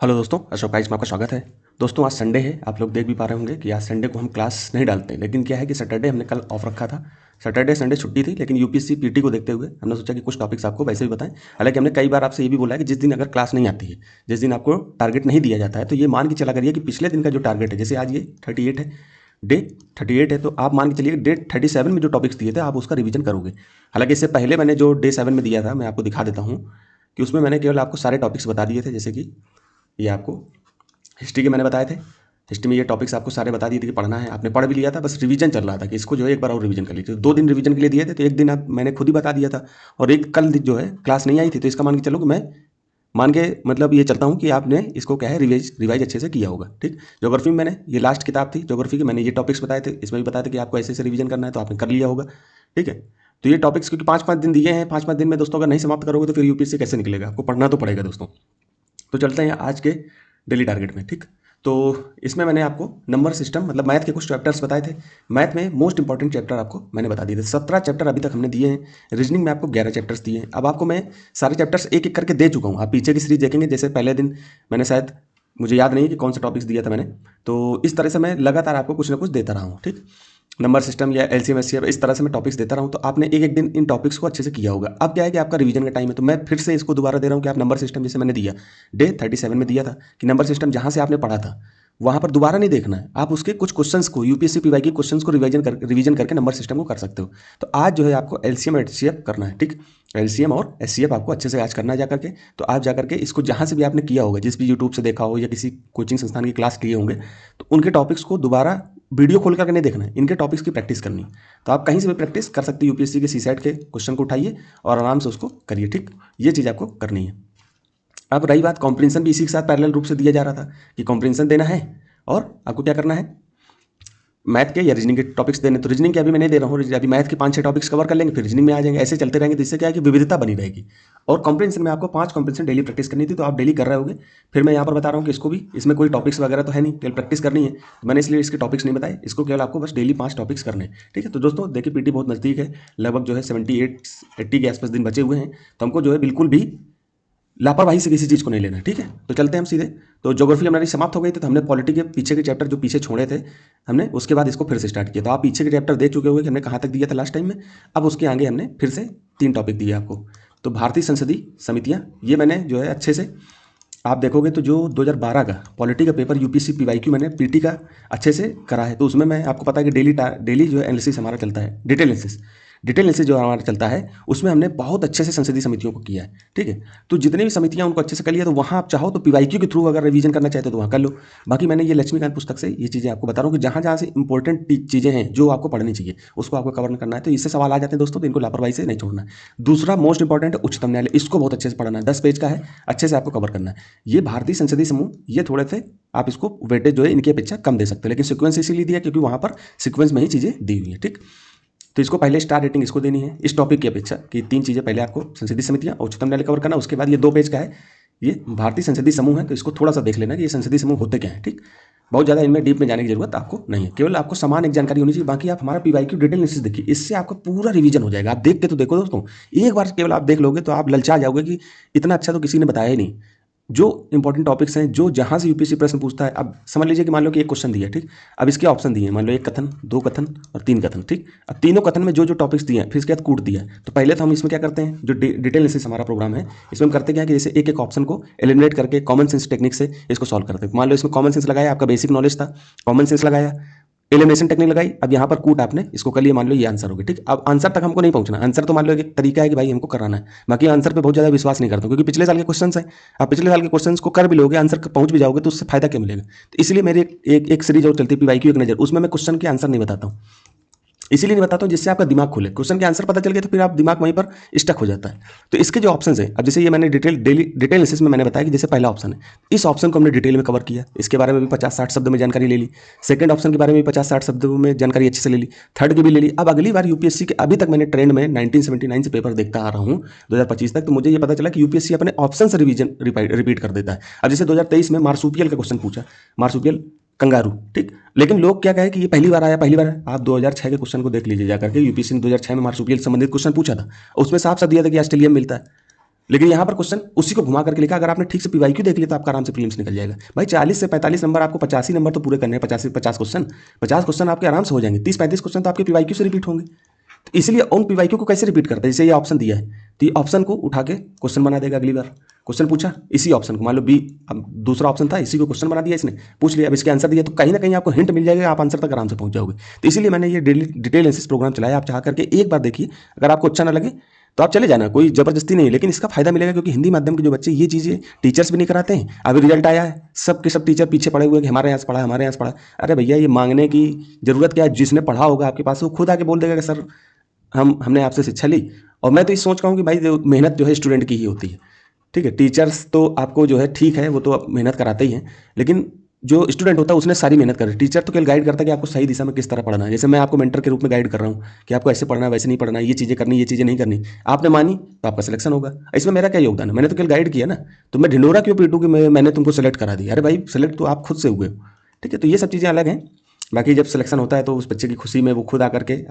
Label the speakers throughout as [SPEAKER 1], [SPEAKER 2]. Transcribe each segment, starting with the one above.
[SPEAKER 1] Hello दोस्तों, Ashok guys में आपका स्वागत है। दोस्तों आज संडे है, आप लोग देख भी पा रहे होंगे कि आज संडे को हम क्लास नहीं डालते, लेकिन क्या है कि सैटरडे हमने कल ऑफ रखा था। सैटरडे संडे छुट्टी थी, लेकिन यूपीएससी पीटी को देखते हुए हमने सोचा कि कुछ टॉपिक्स आपको वैसे भी बताएं। हालांकि हमने कई बार आपसे ये भी बोला है कि जिस दिन अगर क्लास नहीं आती है, जिस दिन आपको टारगेट नहीं दिया जाता है, तो ये मान के चला करिए कि पिछले दिन का जो टारगेट है, जैसे आज ये 38 है, डे 38 है, तो आप मान के चलिए डे 37 में जो टॉपिक्स दिए थे आप उसका रिवीजन करोगे। हालांकि इससे पहले मैंने जो डे 7 में दिया था, मैं आपको दिखा देता हूँ कि उसमें मैंने केवल आपको सारे टॉपिक्स बता दिए थे। जैसे कि ये आपको हिस्ट्री के मैंने बताए थे। हिस्ट्री में ये टॉपिक्स आपको सारे बता दिए थे कि पढ़ना है, आपने पढ़ भी लिया था, बस रिवीजन चल रहा था कि इसको जो है एक बार और रिवीजन कर लीजिए। 2 दिन रिवीजन के लिए दिए थे, तो एक दिन आप मैंने खुद ही बता दिया था, और एक कल जो है क्लास नहीं आई थी, तो इसका मान के चलो कि मैं मान के मतलब ये चलता हूँ कि आपने इसको क्या है रिवाइज अच्छे से किया होगा। ठीक, ज्योग्राफी में मैंने ये लास्ट किताब थी ज्योग्राफी की, मैंने ये टॉपिक्स बताए थे, इसमें भी बताया था कि आपको ऐसे ऐसे रिवीजन करना है, तो आपने कर लिया होगा। ठीक है, तो ये टॉपिक्स क्योंकि 5-5 दिन दिए हैं, 5-5 दिन में दोस्तों अगर नहीं समाप्त करोगे तो फिर यूपीएससी कैसे निकलेगा, आपको पढ़ना तो पड़ेगा दोस्तों। तो चलते हैं आज के डेली टारगेट में। ठीक, तो इसमें मैंने आपको नंबर सिस्टम मतलब मैथ के कुछ चैप्टर्स बताए थे। मैथ में मोस्ट इंपॉर्टेंट चैप्टर आपको मैंने बता दिए थे। 17 चैप्टर अभी तक हमने दिए हैं। रीजनिंग में आपको 11 चैप्टर्स दिए हैं। अब आपको मैं सारे चैप्टर्स एक एक करके दे चुका हूँ। आप पीछे की सीरीज देखेंगे, जैसे पहले दिन मैंने शायद, मुझे याद नहीं कि कौन सा टॉपिक्स दिया था मैंने, तो इस तरह से मैं लगातार आपको कुछ ना कुछ देता रहा हूँ। ठीक, नंबर सिस्टम या एलसीएम एचसीएफ इस तरह से मैं टॉपिक्स देता रहा हूँ, तो आपने एक एक दिन इन टॉपिक्स को अच्छे से किया होगा। अब क्या है कि आपका रिवीजन का टाइम है, तो मैं फिर से इसको दोबारा दे रहा हूँ कि आप नंबर सिस्टम जैसे मैंने दिया डे 37 में दिया था कि नंबर सिस्टम जहाँ से आपने पढ़ा था वहाँ पर दोबारा नहीं देखना है, आप उसके कुछ क्वेश्चंस को यूपीएससी पीवाई के क्वेश्चंस को रिवीजन करके नंबर सिस्टम को कर सकते हो। तो आज जो है आपको एलसीएम एचसीएफ करना है। ठीक, एलसीएम और एचसीएफ आपको अच्छे से आज करना है जाकर के। तो आप जाकर के इसको जहाँ से भी आपने किया होगा, जिस भी यूट्यूब से देखा हो या किसी कोचिंग संस्थान की क्लास किए होंगे, तो उनके टॉपिक्स को दोबारा वीडियो खोल करके नहीं देखना है, इनके टॉपिक्स की प्रैक्टिस करनी है। तो आप कहीं से भी प्रैक्टिस कर सकते हैं, यूपीएससी के सीसेट के क्वेश्चन को उठाइए और आराम से उसको करिए। ठीक, ये चीज़ आपको करनी है। अब रही बात कॉम्प्रिहेंशन, भी इसी के साथ पैरेलल रूप से दिया जा रहा था कि कॉम्प्रिहेंशन देना है और आपको क्या करना है, मैथ के या रीजनिंग के टॉपिक्स देने। तो रीजनिंग के अभी मैं नहीं दे रहा हूँ, अभी मैथ के 5-6 टॉपिक्स कवर कर लेंगे, फिर रीजनिंग में आ जाएंगे, ऐसे चलते रहेंगे। तो इससे क्या है कि विविधता बनी रहेगी। और कॉम्प्रिहेंशन में आपको 5 कॉम्प्रिहेंशन डेली प्रैक्टिस करनी थी, तो आप डेली कर रहे होगे। फिर मैं यहाँ पर बता रहा हूँ कि इसको भी, इसमें कोई टॉपिक्स वगैरह तो है नहीं, केवल प्रैक्टिस करनी है, तो मैंने इसलिए इसके टॉपिक्स नहीं बताए। इसको केवल आपको बस डेली 5 टॉपिक्स करने हैं। ठीक है, तो दोस्तों देखिए पीटी बहुत नज़दीक है, लगभग जो है 78-80 के आसपास दिन बचे हुए हैं, तो हमको जो है बिल्कुल भी लापरवाही से किसी चीज़ को नहीं लेना। ठीक है, तो चलते हैं हम सीधे। तो ज्योग्राफी हमारी समाप्त हो गई थी, तो हमने पॉलिटी के पीछे के चैप्टर जो पीछे छोड़े थे हमने, उसके बाद इसको फिर से स्टार्ट किया। तो आप पीछे के चैप्टर देख चुके होंगे कि हमने कहाँ तक दिया था लास्ट टाइम में। अब उसके आगे हमने फिर से 3 टॉपिक दिए आपको। तो भारतीय संसदीय समितियाँ, ये मैंने जो है अच्छे से आप देखोगे तो जो 2012 का पॉलिटी का पेपर यूपीएससी पीवाईक्यू मैंने पीटी का अच्छे से करा है। तो उसमें मैं आपको पता है कि डेली जो है एनालिसिस हमारा चलता है, डिटेल एनालिसिस जो हमारा चलता है, उसमें हमने बहुत अच्छे से संसदीय समितियों को किया है। ठीक है, तो जितनी भी समितियां उनको अच्छे से कर लिया, तो वहाँ आप चाहो तो पीवाईक्यू के थ्रू अगर रिवीजन करना चाहते हो तो वहाँ कर लो। बाकी मैंने ये लक्ष्मीकांत पुस्तक से ये चीज़ें आपको बता रहा हूँ कि जहाँ जहाँ से इंपॉर्टेंट चीज़ें हैं जो आपको पढ़नी चाहिए, उसको आपको कवर करना है। तो इससे सवाल आ जाते हैं दोस्तों, तो इनको लापरवाही से नहीं छोड़ना है। दूसरा मोस्ट इंपॉर्टेंट है उच्चतम न्यायालय, इसको बहुत अच्छे से पढ़ना है, 10 पेज का है, अच्छे से आपको कवर करना है। ये भारतीय संसदीय समूह, ये थोड़े से आप इसको वेटेज जो है इनकी अपेक्षा कम दे सकते हो, लेकिन सीक्वेंस इसीलिए दिया क्योंकि वहाँ पर सीक्वेंस में ही चीज़ें दी हुई है। ठीक, तो इसको पहले स्टार रेटिंग इसको देनी है इस टॉपिक की अपेक्षा, कि 3 चीज़ें पहले आपको संसदीय समितियां और उच्चतम न्यायालय कवर करना। उसके बाद ये 2 पेज का है, ये भारतीय संसदीय समूह है, तो इसको थोड़ा सा देख लेना कि ये संसदीय समूह होते क्या है। ठीक, बहुत ज़्यादा इनमें डीप में जाने की जरूरत आपको नहीं है, केवल आपको समान एक जानकारी होनी चाहिए। बाकी आप हमारा पीवाईक्यू डिटेल एनालिसिस देखिए, इससे आपका पूरा रिवीजन हो जाएगा। आप देख के तो देखो दोस्तों, एक बार केवल आप देख लोगे तो आप ललचा जाओगे कि इतना अच्छा तो किसी ने बताया ही नहीं। जो इंपॉर्टेंट टॉपिक्स हैं, जो जहाँ से यूपीएससी प्रश्न पूछता है, अब समझ लीजिए कि मान लो कि एक क्वेश्चन दिया है। ठीक, अब इसके ऑप्शन दिए हैं, मान लो 1 कथन, 2 कथन और 3 कथन। ठीक, अब तीनों कथन में जो जो टॉपिक्स दिए हैं, फिर इसके बाद कूट दिया है। तो पहले तो हम इसमें क्या करते हैं, जो डिटेल एनालिसिस हमारा प्रोग्राम है, इसमें हम करते क्या है कि जैसे एक एक ऑप्शन को एलिमिनेट करके कॉमन सेंस टेक्निक से इसको सॉल्व करते हैं। मान लो इसमें कॉमन सेंस लगाया, आपका बेसिक नॉलेज था, कॉमन सेंस लगाया, एलिमिनेशन टेक्निक लगाई, अब यहाँ पर कूट आपने इसको कर लिया, मान लो ये आंसर हो गया। ठीक, अब आंसर तक हमको नहीं पहुंचना, आंसर तो मान लो एक तरीका है कि भाई हमको कराना है, बाकी आंसर पे बहुत ज़्यादा विश्वास नहीं करता हूं, क्योंकि पिछले साल के क्वेश्चन है, आप पिछले साल के क्वेश्चन को कर भी लोगे, आंसर पहुंच भी जाओगे, तो उससे फायदा क्या मिलेगा। तो इसलिए मेरी एक सीरीज और चलती है पीवाईक्यू एक नज़र, उसमें मैं क्वेश्चन के आंसर नहीं बताता हूँ, इसीलिए नहीं बताता हूँ जिससे आपका दिमाग खुले। क्वेश्चन के आंसर पता चल गया तो फिर आप दिमाग वहीं पर स्टक हो जाता है। तो इसके जो ऑप्शन है, अब जैसे ये मैंने डिटेल एनालिसिस में मैंने बताया कि जैसे पहला ऑप्शन है, इस ऑप्शन को हमने डिटेल में कवर किया, इसके बारे में भी 50-60 शब्द में जानकारी ले ली। सेकंड ऑप्शन के बारे में भी 50-60 शब्दों में जानकारी अच्छे से ले ली, थर्ड की भी ले ली। अब अगली बार यूपीएससी के, अभी तक मैंने ट्रेंड में 1979 से पेपर देखता आ रहा हूँ 2025 तक, तो मुझे ये पता चला कि यूपीएससी अपने ऑप्शन से रिवीजन रिपीट कर देता है। अब जैसे 2023 में मार्सुपियल का क्वेश्चन पूछा, मार्सुपियल कंगारू। ठीक, लेकिन लोग क्या कहे कि ये पहली बार आया, पहली बार आया। आप 2006 के क्वेश्चन को देख लीजिए जाकर के, यूपीएससी ने 2006 में मार्सुपियल से संबंधित क्वेश्चन पूछा था, और उसमें साफ साफ दिया था कि ऑस्ट्रेलिया में मिलता है। लेकिन यहाँ पर क्वेश्चन उसी को घुमा करके लिखा। अगर आपने ठीक से पीवाईक्यू देख लिया तो आपका आराम से प्रीलिम्स निकल जाएगा भाई। 40 से 45 नंबर आपको 85 नंबर तो पूरे करने हैं। 50 क्वेश्चन 50 क्वेश्चन आपके आराम से हो जाएंगे। 30-35 क्वेश्चन तो आपके पीवाईक्यू से रिपीट होंगे। तो इसलिए उन पीवाईक्यू को कैसे रिपीट करता है, जैसे ये ऑप्शन दिया है तो ये ऑप्शन को उठा के क्वेश्चन बना देगा। अगली बार क्वेश्चन पूछा इसी ऑप्शन को, मान लो बी दूसरा ऑप्शन था, इसी को क्वेश्चन बना दिया इसने, पूछ लिया, अब इसके आंसर दिया, तो कहीं ना कहीं आपको हिंट मिल जाएगा, आप आंसर तक आराम से पहुंच जाओगे। तो इसीलिए मैंने ये डिटेल एनालिसिस प्रोग्राम चलाया। आप चाह करके एक बार देखिए, अगर आपको अच्छा ना लगे तो आप चले जाना, कोई जबरदस्ती नहीं है, लेकिन इसका फायदा मिलेगा क्योंकि हिंदी माध्यम के जो बच्चे ये चीज़ें टीचर्स भी नहीं कराते हैं। अभी रिजल्ट आया है, सब के सब टीचर पीछे पड़े हुए हैं कि हमारे यहाँ से पढ़ा, हमारे यहाँ से पढ़ा। अरे भैया ये मांगने की जरूरत क्या है? जिसने पढ़ा होगा आपके पास वो खुद आके बोल देगा कि सर हमने आपसे शिक्षा ली। और मैं तो ये सोच रहा हूँ कि भाई मेहनत जो है स्टूडेंट की ही होती है, ठीक है। टीचर्स तो आपको जो है ठीक है, वो तो मेहनत कराते ही हैं, लेकिन जो स्टूडेंट होता है उसने सारी मेहनत करी। टीचर तो केवल गाइड करता है कि आपको सही दिशा में किस तरह पढ़ना है। जैसे मैं आपको मेंटर के रूप में गाइड कर रहा हूँ कि आपको ऐसे पढ़ना है, वैसे नहीं पढ़ना है, ये चीज़ें करनी, ये चीज़ें नहीं करनी। आपने मानी तो आपका सिलेक्शन होगा। इसमें मेरा क्या योगदान है? मैंने तो केवल गाइड किया ना, तो मैं ढिंडोरा क्यों पीटूँ कि मैंने तुमको सेलेक्ट करा दिया? अरे भाई सेलेक्ट तो आप खुद से हुए हो, ठीक है। तो ये सब चीज़ें अलग हैं। बाकी जब सिलेक्शन होता है तो उस बच्चे की खुशी में वो खुद आकर के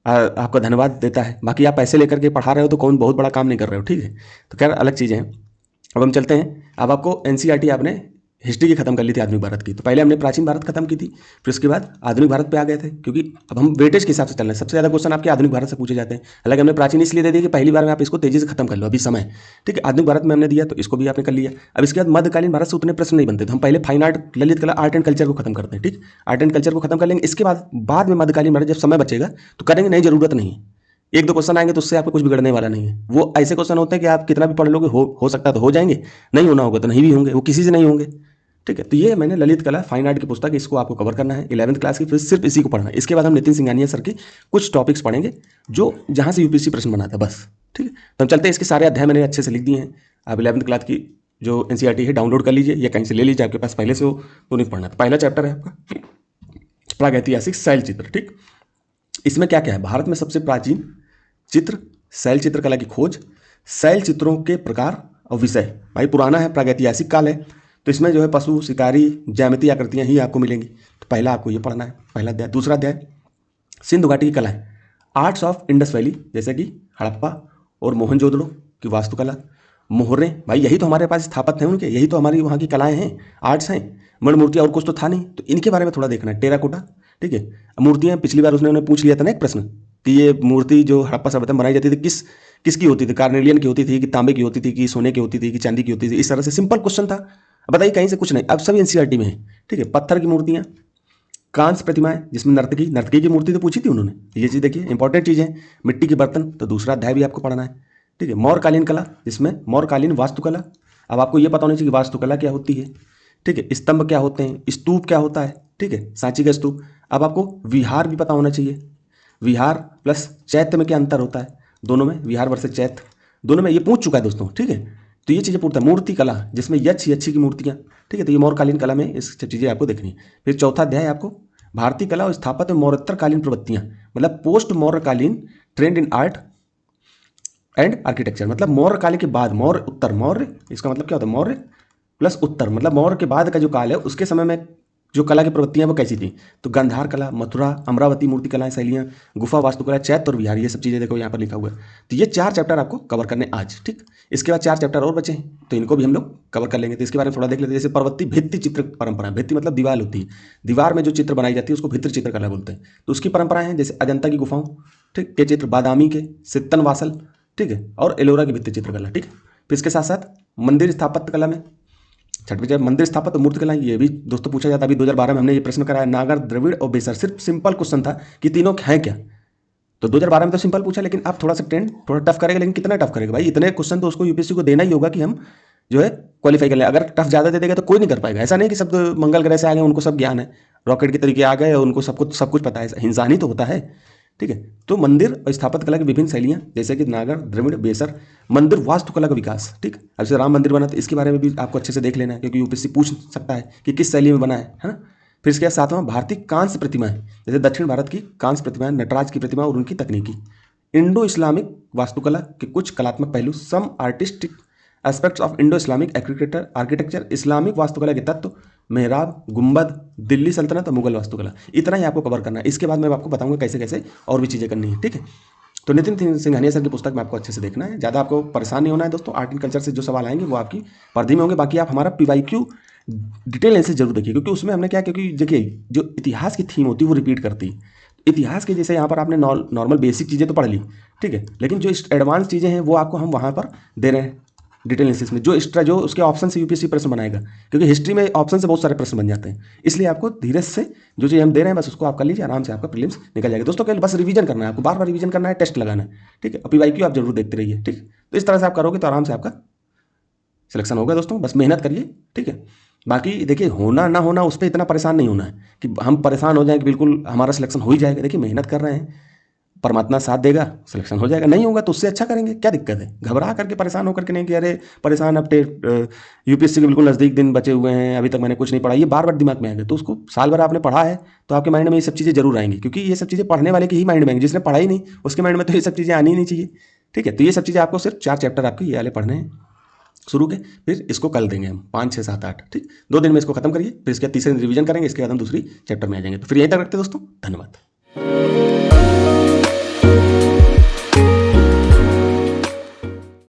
[SPEAKER 1] आपका धन्यवाद देता है। बाकी आप पैसे लेकर के पढ़ा रहे हो तो कौन बहुत बड़ा काम नहीं कर रहे हो, ठीक है। तो खैर अलग चीज़ें हैं। अब हम चलते हैं। अब आपको एनसीईआरटी आपने हिस्ट्री की खत्म कर ली थी, आधुनिक भारत की। तो पहले हमने प्राचीन भारत खत्म की थी, फिर उसके बाद आधुनिक भारत पे आ गए थे, क्योंकि अब हम वेटेज के हिसाब से चल रहे हैं। सबसे ज़्यादा क्वेश्चन आपके आधुनिक भारत से पूछे जाते हैं। हालांकि हमने प्राचीन इसलिए दे दिया कि पहली बार में आप इसको तेजी से खत्म कर लो, अभी समय, ठीक है। आधुनिक भारत में हमने दिया तो इसको भी आपने कर लिया। अब इसके बाद मध्यकालीन भारत से उतने प्रश्न नहीं बनते, तो हम पहले फाइन आर्ट, ललित कला, आर्ट एंड कल्चर को खत्म करते हैं, ठीक। आर्ट एंड कल्चर को खत्म कर लेंगे। इसके बाद में मध्यकालीन भारत जब समय बचेगा तो करेंगे, नहीं जरूरत नहीं है। एक दो क्वेश्चन आएंगे तो उससे आपको कुछ बिगड़ने वाला नहीं है। वो ऐसे क्वेश्चन होते हैं कि आप कितना भी पढ़ लोगे, हो सकता है तो हो जाएंगे, नहीं होना होगा तो नहीं भी होंगे, वो किसी से नहीं होंगे, ठीक है। तो ये मैंने ललित कला फाइन आर्ट की पुस्तक, इसको आपको कवर करना है 11th क्लास की, फिर सिर्फ इसी को पढ़ना है। इसके बाद हम नितिन सिंघानिया सर के कुछ टॉपिक्स पढ़ेंगे जो जहाँ से यूपीएससी प्रश्न बनाता है, बस, ठीक है। तो हम चलते हैं। इसके सारे अध्याय मैंने अच्छे से लिख दिए हैं। आप 11th क्लास की जो एनसीईआरटी है डाउनलोड कर लीजिए या कहीं से ले लीजिए, आपके पास पहले से हो तो नहीं पढ़ना। तो पहला चैप्टर है आपका प्रागैतिहासिक शैल चित्र, ठीक। इसमें क्या क्या है? भारत में सबसे प्राचीन चित्र, शैल चित्रकला की खोज, शैल चित्रों के प्रकार और विषय। भाई पुराना है, प्रागैतिहासिक काल है, तो इसमें जो है पशु, शिकारी, ज्यामितीय आकृतियां ही आपको मिलेंगी। तो पहला आपको ये पढ़ना है, पहला अध्याय। दूसरा अध्याय सिंधु घाटी की कला है, आर्ट्स ऑफ इंडस वैली, जैसे कि हड़प्पा और मोहनजोदड़ो की वास्तुकला, मोहरे, भाई यही तो हमारे पास स्थापत्य हैं उनके, यही तो हमारी वहाँ की कलाएं हैं, आर्ट्स हैं। मण मूर्तियाँ और कुछ तो था नहीं, तो इनके बारे में थोड़ा देखना है। टेराकोटा, ठीक है। मूर्तियाँ पिछली बार उसने उन्हें पूछ लिया था ना एक प्रश्न कि ये मूर्ति जो हड़प्पा सभ्यता में बनाई जाती थी किसकी होती थी? कार्नेलियन की होती थी कि तांबे की होती थी कि सोने की होती थी कि चांदी की होती थी? इस तरह से सिंपल क्वेश्चन था। अब बताइए, कहीं से कुछ नहीं, अब सभी एनसीईआरटी में है, ठीक है। पत्थर की मूर्तियाँ, कांस्य प्रतिमाएं जिसमें नर्तकी की मूर्ति तो पूछी थी उन्होंने, ये चीज़ देखिए इंपॉर्टेंट चीज़ है। मिट्टी के बर्तन, तो दूसरा अध्याय भी आपको पढ़ना है, ठीक है। मौर्यकालीन कला, जिसमें मौर्यकालीन वास्तुकला, अब आपको ये पता होना चाहिए कि वास्तुकला क्या होती है, ठीक है। स्तंभ क्या होते हैं, स्तूप क्या होता है, ठीक है, सांची का स्तूप। अब आपको विहार भी पता होना चाहिए, विहार प्लस चैत्य में क्या अंतर होता है, दोनों में, विहार वर्सेस चैत्य, दोनों में ये पूछ चुका है दोस्तों, ठीक है। तो ये चीज़ें पूछता है। मूर्ति कला, जिसमें यक्षी की मूर्तियाँ, ठीक है। तो ये मौर्यकालीन कला में इस चीज़ें आपको देखनी है। फिर चौथा अध्याय आपको भारतीय कला और स्थापत्य मौर्योत्तरकालीन प्रवृत्तियाँ, मतलब पोस्ट मौर्यकालीन trend in art and architecture, मतलब मौर्य काल के बाद, मौर्य उत्तर, मौर्य इसका मतलब क्या होता है, मौर्य प्लस उत्तर, मतलब मौर्य के बाद का जो काल है उसके समय में जो कला की प्रवृत्तियां वो कैसी थी। तो गांधार कला, मथुरा, अमरावती मूर्ति कलाएं, शैलियां, गुफा वास्तुकला, चैत्य और विहार, ये सब चीज़ें देखो यहाँ पर लिखा हुआ है। तो ये 4 चैप्टर आपको कवर करने आज, ठीक। इसके बाद 4 चैप्टर और बचे हैं, तो इनको भी हम लोग कवर कर लेंगे। तो इसके बारे में थोड़ा देख लेते हैं। जैसे पर्वतीय भित्ति चित्र परंपरा, भित्ति मतलब दीवार होती है, दीवार में जो चित्र बनाई जाती है उसको भित्ति चित्रकला बोलते हैं। तो उसकी परंपराएं हैं, जैसे अजंता की गुफाओं, ठीक, के चित्र, बादामी के, सित्तन वासल, ठीक है, और एलोरा की भित्ति चित्रकला, ठीक। फिर इसके साथ साथ मंदिर स्थापत्य कला में छठवीं जब मंदिर स्थापत्य मूर्ति कला, ये भी दोस्तों पूछा जाता है। अभी 2012 में हमने ये प्रश्न कराया, नागर, द्रविड़ और बेसर, सिर्फ सिंपल क्वेश्चन था कि तीनों हैं क्या। तो 2012 में तो सिंपल पूछा, लेकिन आप थोड़ा सा ट्रेंड थोड़ा टफ करेगा, लेकिन कितना टफ करेगा भाई, इतने क्वेश्चन तो उसको यूपीएससी को देना ही होगा कि हम जो है क्वालिफाई कर लें। अगर टफ ज़्यादा दे देगा तो कोई नहीं कर पाएगा। ऐसा नहीं कि सब मंगल ग्रह से आ गए उनको सब ज्ञान है, रॉकेट के तरीके आ गए और उनको सब कुछ पता है, इंसान ही तो होता है, ठीक है। तो मंदिर और स्थापत्य कला की विभिन्न शैलियाँ, जैसे कि नागर, द्रविड़, बेसर, मंदिर वास्तुकला का विकास, ठीक। अब जैसे राम मंदिर बना तो इसके बारे में भी आपको अच्छे से देख लेना है, क्योंकि यूपीएससी पूछ सकता है कि किस शैली में बना है ना। फिर इसके बाद सातवां भारतीय कांस्य प्रतिमाएं, जैसे दक्षिण भारत की कांस्य प्रतिमाएं, नटराज की प्रतिमा और उनकी तकनीकी। इंडो इस्लामिक वास्तुकला के कुछ कलात्मक पहलू, some artistic aspects of Indo Islamic architecture, Islamic वास्तुकला के तत्व, मेहराब, गुंबद, दिल्ली सल्तनत और मुगल वास्तुकला। इतना ही आपको कवर करना है। इसके बाद मैं आपको बताऊंगा कैसे कैसे और भी चीज़ें करनी है, ठीक है। तो नितिन सिंघानिया सर की पुस्तक में आपको अच्छे से देखना है, ज़्यादा आपको परेशान नहीं होना है दोस्तों। आर्ट एंड कल्चर से जो सवाल आएंगे वो आपकी पर्दी में होंगे। बाकी आप हमारा PYQ डिटेल एनालिसिस जरूर देखिए, क्योंकि उसमें हमने क्या, क्योंकि देखिए जो इतिहास की थीम होती है वो रिपीट करती है। इतिहास के जैसे यहाँ पर आपने नॉर्मल बेसिक चीज़ें तो पढ़ ली, ठीक है, लेकिन जो एडवांस चीज़ें हैं वो आपको हम वहाँ पर दे रहे हैं डिटेल एनालिसिस में, जो एक्स्ट्रा जो उसके ऑप्शन से यूपीएससी प्रश्न बनाएगा, क्योंकि हिस्ट्री में ऑप्शन से बहुत सारे प्रश्न बन जाते हैं। इसलिए आपको धीरे से जो चीज़ हम दे रहे हैं बस उसको आप कर लीजिए, आराम से आपका प्रीलिम्स निकल जाएगा दोस्तों। केवल बस रिवीजन करना है आपको, बार बार रिवीजन करना है, टेस्ट लगाना है, ठीक है। PYQ आप जरूर देखते रहिए, ठीक। तो इस तरह से आप करोगे तो आराम से आपका सिलेक्शन होगा दोस्तों। बस मेहनत करिए, ठीक है। बाकी देखिए, होना ना होना उस पर इतना परेशान नहीं होना है कि हम परेशान हो जाएं कि बिल्कुल हमारा सिलेक्शन हो ही जाएगा। देखिए मेहनत कर रहे हैं, परमात्मा साथ देगा, सिलेक्शन हो जाएगा। नहीं होगा तो उससे अच्छा करेंगे, क्या दिक्कत है। घबरा करके परेशान होकर के नहीं कि अरे परेशान, अब यूपीएससी के बिल्कुल नज़दीक दिन बचे हुए हैं, अभी तक मैंने कुछ नहीं पढ़ा, ये बार बार दिमाग में आएगा। तो उसको साल भर आपने पढ़ा है तो आपके माइंड में ये सब चीज़ें जरूर आएंगी, क्योंकि ये सब चीज़ें पढ़ने वाले के ही माइंड में आएंगी। जिसने पढ़ा ही नहीं उसके माइंड में तो ये सब चीज़ें आनी ही नहीं चाहिए, ठीक है। तो ये सब चीज़ें आपको सिर्फ 4 चैप्टर आपके ये वाले पढ़ने हैं शुरू के, फिर इसको कल देंगे हम 5, 6, 7, 8, ठीक। 2 दिन में इसको खत्म करिए, फिर इसके बाद तीसरे दिन रिवीजन करेंगे, इसके बाद हम दूसरी चैप्टर में आ जाएंगे। तो फिर यहीं तक रखते हैं दोस्तों, धन्यवाद।